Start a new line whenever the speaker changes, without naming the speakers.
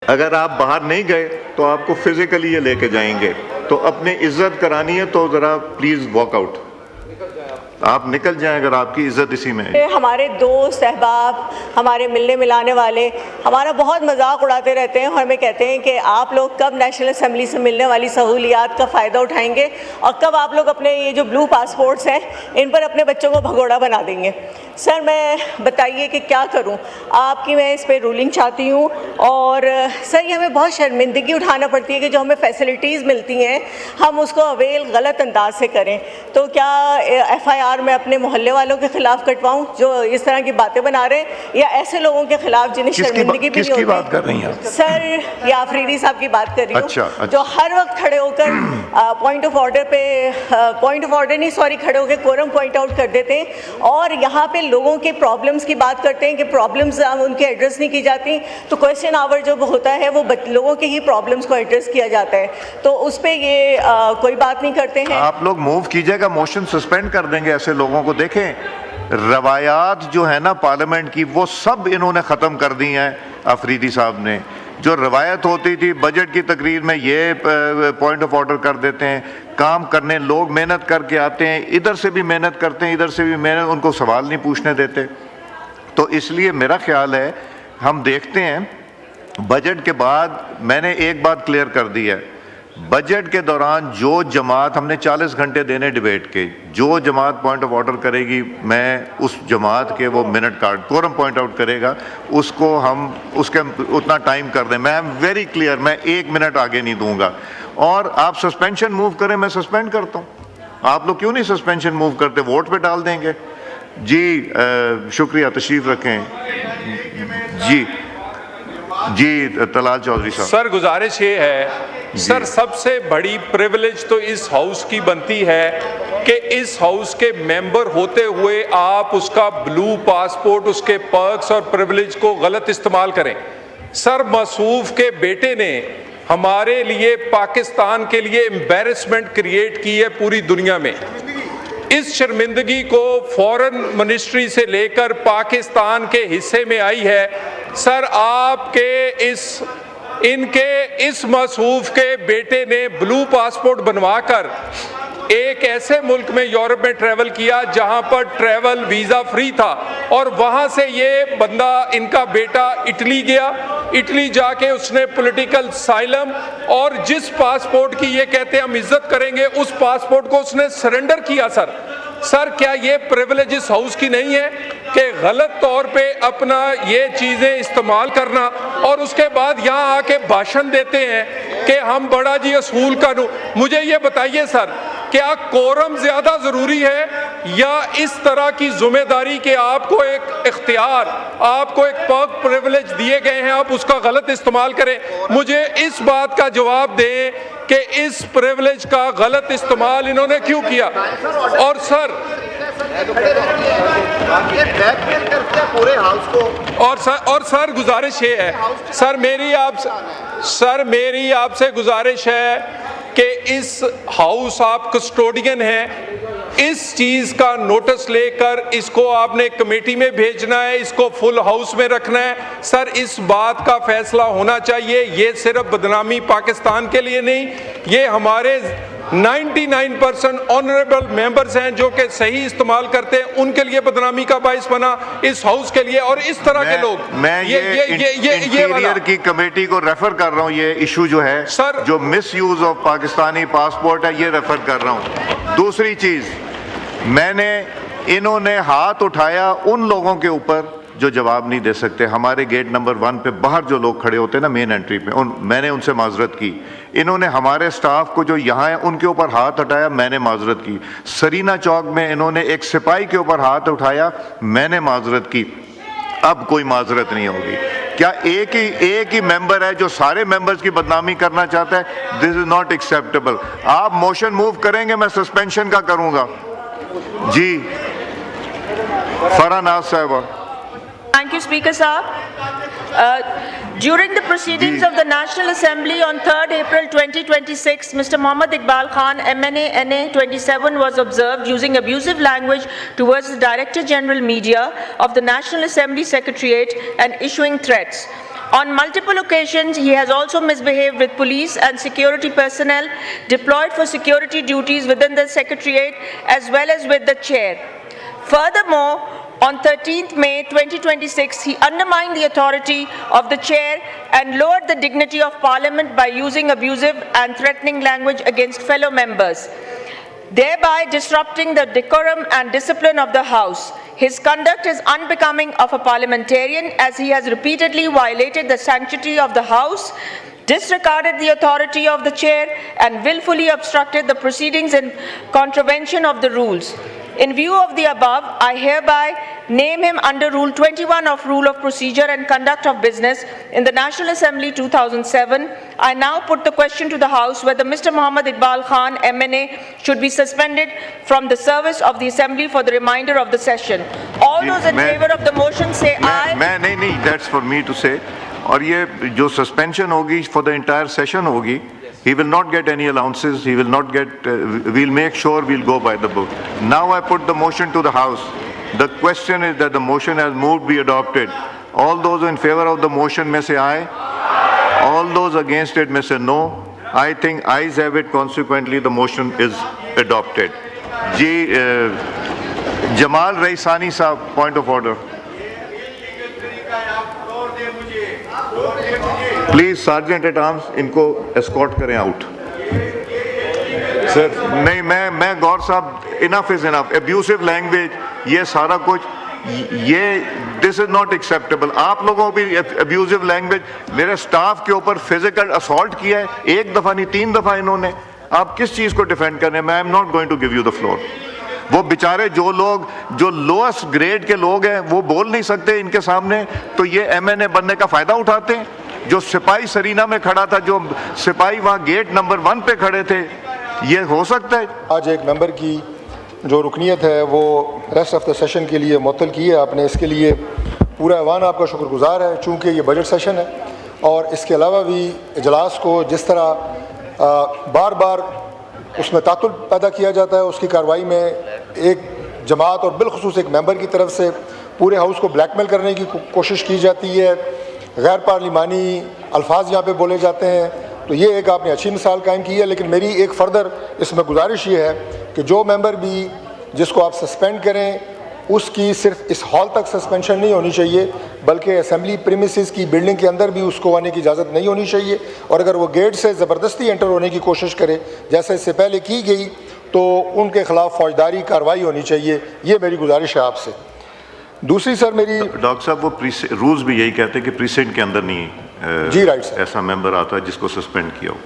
अगर आप बाहर नहीं गए तो आपको फिजिकली ये लेके जाएंगे। तो अपनी इज्जत करानी है तो ज़रा प्लीज़ वॉकआउट, आप निकल जाएं अगर आपकी इज्जत इसी में है।
हमारे दोस्त अहबाब, हमारे मिलने मिलाने वाले हमारा बहुत मजाक उड़ाते रहते हैं और हमें कहते हैं कि आप लोग कब नेशनल असेंबली से मिलने वाली सहूलियात का फ़ायदा उठाएंगे और कब आप लोग अपने ये जो ब्लू पासपोर्ट्स हैं इन पर अपने बच्चों को भगोड़ा बना देंगे। सर मैं बताइए कि क्या करूं, आपकी मैं इस पर रूलिंग चाहती हूं। और सर ये हमें बहुत शर्मिंदगी उठाना पड़ती है कि जो हमें फैसिलिटीज़ मिलती हैं हम उसको अवेल गलत अंदाज से करें। तो क्या FIR मैं अपने मोहल्ले वालों के खिलाफ कटवाऊं जो इस तरह की बातें बना रहे हैं, या ऐसे लोगों के खिलाफ जिन्हें शर्मिंदगी भी नहीं होती?
बात कर रही हैं
सर ये आफरीदी साहब की बात कर रही हूँ।
अच्छा।
जो हर वक्त खड़े होकर पॉइंट ऑफ ऑर्डर पे खड़े होकर कोरम पॉइंट आउट कर देते हैं और यहाँ पे लोगों के प्रॉब्लम्स की बात करते हैं कि प्रॉब्लम्स उनके एड्रेस नहीं की जाती। तो क्वेश्चन आवर जो होता है वो लोगों के ही प्रॉब्लम्स को एड्रेस किया जाता है, तो उस पर ये कोई बात नहीं करते हैं।
आप लोग मूव कीजिएगा, मोशन सस्पेंड कर देंगे ऐसे लोगों को। देखें रवायात जो है ना पार्लियामेंट की वो सब इन्होंने ख़त्म कर दी हैं अफरीदी साहब ने। जो रवायत होती थी बजट की तकरीर में ये पॉइंट ऑफ ऑर्डर कर देते हैं, काम करने लोग मेहनत करके आते हैं, इधर से भी मेहनत करते हैं इधर से भी मेहनत, उनको सवाल नहीं पूछने देते। तो इसलिए मेरा ख्याल है हम देखते हैं बजट के बाद। मैंने एक बात क्लियर कर दी है, बजट के दौरान जो जमात हमने 40 घंटे देने डिबेट के, जो जमात पॉइंट ऑफ ऑर्डर करेगी मैं उस जमात के वो minute card quorum point out करेगा उसको हम उसके उतना टाइम कर दें। मैं वेरी क्लियर, मैं 1 मिनट आगे नहीं दूंगा। और आप सस्पेंशन मूव करें, मैं सस्पेंड करता हूँ। आप लोग क्यों नहीं सस्पेंशन मूव करते, वोट पे डाल देंगे। जी शुक्रिया, तशरीफ रखें। जी तलाल चौधरी साहब।
सर गुजारिश ये है सर, सबसे बड़ी प्रिविलेज तो इस हाउस की बनती है कि इस हाउस के मेंबर होते हुए आप उसका ब्लू पासपोर्ट, उसके पर्क्स और प्रिविलेज को गलत इस्तेमाल करें। सर मसूफ के बेटे ने हमारे लिए, पाकिस्तान के लिए एम्बैरेसमेंट क्रिएट की है पूरी दुनिया में। इस शर्मिंदगी को फॉरेन मिनिस्ट्री से लेकर पाकिस्तान के हिस्से में आई है। सर आपके इस मसूफ के बेटे ने ब्लू पासपोर्ट बनवाकर एक ऐसे मुल्क में, यूरोप में ट्रैवल किया जहां पर ट्रैवल वीज़ा फ्री था, और वहां से ये बंदा, इनका बेटा इटली गया। इटली जाके उसने पॉलिटिकल साइलम और जिस पासपोर्ट की ये कहते हैं हम इज्जत करेंगे उस पासपोर्ट को उसने सरेंडर किया। सर क्या ये प्रिविलेज इस हाउस की नहीं है कि गलत तौर पे अपना ये चीज़ें इस्तेमाल करना और उसके बाद यहाँ आके भाषण देते हैं कि हम बड़ा जी असूल कानून। मुझे ये बताइए सर, क्या कोरम ज़्यादा ज़रूरी है या इस तरह की जिम्मेदारी कि आपको एक इख्तियार, आपको एक पर्क प्रिविलेज दिए गए हैं, आप उसका गलत इस्तेमाल करें? मुझे इस बात का जवाब दें कि इस प्रिविलेज का गलत इस्तेमाल इन्होंने क्यों किया। और सर और सर गुजारिश ये है, सर मेरी आपसे गुजारिश है कि इस हाउस आप कस्टोडियन हैं, इस चीज़ का नोटिस लेकर इसको आपने कमेटी में भेजना है, इसको फुल हाउस में रखना है। सर इस बात का फैसला होना चाहिए। ये सिर्फ बदनामी पाकिस्तान के लिए नहीं, ये हमारे 99% ऑनरेबल मेंबर्स हैं जो कि सही इस्तेमाल करते हैं, उनके लिए बदनामी का बाइस बना इस हाउस के लिए। और इस तरह के लोग,
मैं ये इंटीरियर की कमेटी को रेफर कर रहा हूँ, ये इशू जो है सर, जो miss use of Pakistani passport है, ये रेफर कर रहा हूँ। दूसरी चीज, इन्होंने हाथ उठाया उन लोगों के ऊपर जो जवाब नहीं दे सकते। हमारे गेट नंबर 1 पे बाहर जो लोग खड़े होते हैं ना मेन एंट्री पे, मैंने उनसे माजरत की। इन्होंने हमारे स्टाफ को जो यहाँ है उनके ऊपर हाथ उठाया, मैंने माजरत की। सरीना चौक में इन्होंने एक सिपाही के ऊपर हाथ उठाया, मैंने माजरत की। अब कोई माजरत नहीं होगी। क्या एक ही मेंबर है जो सारे मेंबर्स की बदनामी करना चाहता है? This is not acceptable. आप मोशन मूव करेंगे, मैं सस्पेंशन का करूंगा। जी फरानाज साहबा।
Thank you, Speaker Saab. During the proceedings of the National Assembly on 3rd April 2026, Mr. Mohammad Iqbal Khan, MNA, NA 27, was observed using abusive language towards the Director General Media of the National Assembly Secretariat and issuing threats. On multiple occasions, he has also misbehaved with police and security personnel deployed for security duties within the Secretariat as well as with the chair. Furthermore, on 13th May 2026, he undermined the authority of the chair and lowered the dignity of Parliament by using abusive and threatening language against fellow members, thereby disrupting the decorum and discipline of the House. His conduct is unbecoming of a parliamentarian as he has repeatedly violated the sanctity of the House, disregarded the authority of the chair, and willfully obstructed the proceedings in contravention of the rules. In view of the above, I hereby name him under Rule 21 of Rule of Procedure and Conduct of Business in the National Assembly 2007. I now put the question to the House whether Mr. Mohammad Iqbal Khan, MNA, should be suspended from the service of the Assembly for the remainder of the session. All those in favor of the motion say aye.
नहीं, that's for me to say. और ये जो suspension होगी for the entire session होगी, he will not get any allowances, he will not get, we'll make sure we'll go by the book. Now I put the motion to the House. The question is that the motion has moved be adopted. All those in favor of the motion may say aye. All those against it may say no. I think ayes have it, consequently the motion is adopted. Jamal Raisani Saab, point of order. Please sergeant at arms इनको escort करें out. Sir नहीं, मैं गौर साहब, enough is enough. Abusive language, ये सारा कुछ, ये दिस इज नॉट एक्सेप्टेबल। आप लोगों को भी एब्यूसिव लैंग्वेज, मेरे स्टाफ के ऊपर फिजिकल असॉल्ट किया है, एक दफा नहीं 3 दफा इन्होंने। आप किस चीज को डिफेंड कर रहे हैं? मैं I am not going to give you the floor. वो बेचारे जो लोग जो लोएस्ट ग्रेड के लोग हैं वो बोल नहीं सकते इनके सामने, तो ये एमएनए बनने का फायदा उठाते हैं। जो सिपाही सरीना में खड़ा था, जो सिपाही वहाँ गेट नंबर 1 पे खड़े थे, ये हो सकता है?
आज एक मेंबर की जो रुकनीत है वो रेस्ट ऑफ द सेशन के लिए मुअत्तल की है आपने, इसके लिए पूरा ऐवान आपका शुक्रगुजार है। चूँकि ये बजट सेशन है और इसके अलावा भी इजलास को जिस तरह बार बार उसमें तातुल पैदा किया जाता है, उसकी कार्रवाई में एक जमात और बिलखुसूस एक मेंबर की तरफ से पूरे हाउस को ब्लैकमेल करने की कोशिश की जाती है, गैर पार्लिमानी अल्फाज यहाँ पे बोले जाते हैं, तो ये एक आपने अच्छी मिसाल कायम की है। लेकिन मेरी एक फ़र्दर इसमें गुजारिश ये है कि जो मेंबर भी जिसको आप सस्पेंड करें, उसकी सिर्फ इस हॉल तक सस्पेंशन नहीं होनी चाहिए, बल्कि असेंबली प्रीमिसेस की बिल्डिंग के अंदर भी उसको आने की इजाज़त नहीं होनी चाहिए। और अगर वो गेट से ज़बरदस्ती एंटर होने की कोशिश करे, जैसे इससे पहले की गई, तो उनके खिलाफ फौजदारी कार्रवाई होनी चाहिए। ये मेरी गुजारिश है आपसे। दूसरी सर मेरी,
डॉक्टर साहब वो रूल्स भी यही कहते हैं कि प्रीसिडेंट के अंदर नहीं
जी राइट सर,
ऐसा मेंबर आता है जिसको सस्पेंड किया हो।